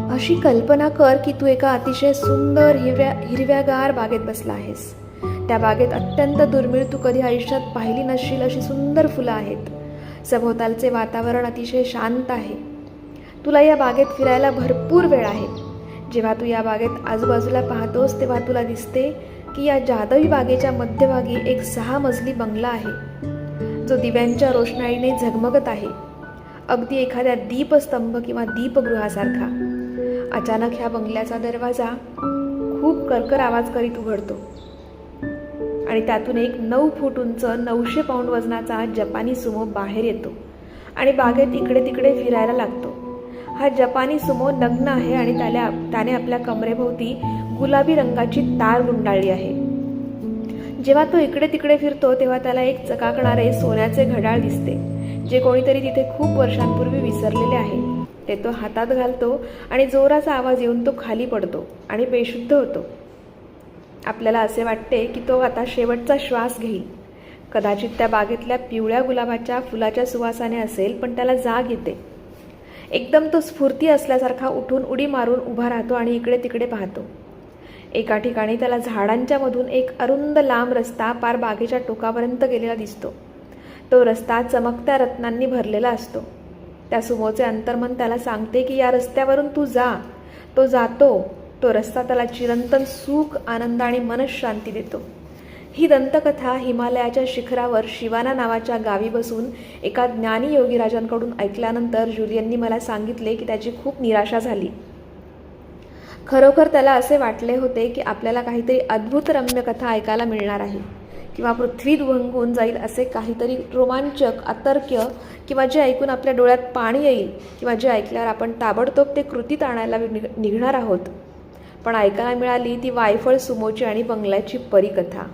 अशी कल्पना कर की तू एका अतिशय सुंदर हिरव्यागार बागेत बसला आहेस. त्या बागेत अत्यंत दुर्मिळ, तू कधी आयुष्यात पाहिली नसशील अशी सुंदर फुलं आहेत. सभोवतालचे वातावरण अतिशय शांत आहे. तुला या बागेत फिरायला भरपूर वेळ आहे. जेव्हा तू या बागेत आजूबाजूला पाहतोस तेव्हा तुला दिसते की या जादवी बागेच्या मध्यभागी एक 6 मजली बंगला आहे, जो दिव्यांच्या रोषणाईने झगमगत आहे, अगदी एखाद्या दीपस्तंभ किंवा दीपगृहासारखा. अचानक ह्या बंगल्याचा दरवाजा खूप करकर आवाज करीत उघडतो आणि त्यातून एक 9 फूट उंच 900 पाऊंड वजनाचा जपानी सुमो बाहेर येतो आणि बागेत इकडे तिकडे फिरायला लागतो. हा जपानी सुमो नग्न आहे आणि त्याने आपल्या कमरेभोवती गुलाबी रंगाची तार गुंडाळली आहे. जेव्हा तो इकडे तिकडे फिरतो तेव्हा त्याला एक चकाकणारे सोन्याचे घड्याळ दिसते, जे कोणीतरी तिथे खूप वर्षांपूर्वी विसरलेले आहे. ते तो हातात घालतो आणि जोराचा आवाज येऊन तो खाली पडतो आणि बेशुद्ध होतो. आपल्याला असे वाटते की तो आता शेवटचा श्वास घेईल. कदाचित त्या बागेतल्या पिवळ्या गुलाबाच्या फुलाच्या सुवासाने असेल, पण त्याला जाग येते. एकदम तो स्फूर्ती असल्यासारखा उठून उडी मारून उभा राहतो आणि इकडे तिकडे पाहतो. एका ठिकाणी त्याला झाडांच्या मधून एक अरुंद लांब रस्ता पार बागेच्या टोकापर्यंत गेलेला दिसतो. तो रस्ता चमकत्या रत्नांनी भरलेला असतो. त्या सुमोचे अंतर्मन त्याला सांगते की या रस्त्यावरून तू जा. तो जातो. तो रस्ता त्याला चिरंतन सुख, आनंद आणि मनःशांती देतो. ही दंतकथा हिमालयाच्या शिखरावर शिवाना नावाच्या गावी बसून एका ज्ञानी योगीराजांकडून ऐकल्यानंतर जुलियननी मला सांगितले की त्याची खूप निराशा झाली. खरोखर त्याला असे वाटले होते की आपल्याला काहीतरी अद्भुत रम्य कथा ऐकायला मिळणार आहे किंवा पृथ्वी दुभंगून जाईल असे काहीतरी रोमांचक, अतर्क्य किंवा जे ऐकून आपल्या डोळ्यात पाणी येईल किंवा जे ऐकल्यावर आपण ताबडतोब ते कृतीत आणायला निघणार आहोत. पण ऐकायला मिळाली ती वायफळ सुमोची आणि बंगल्याची परीकथा.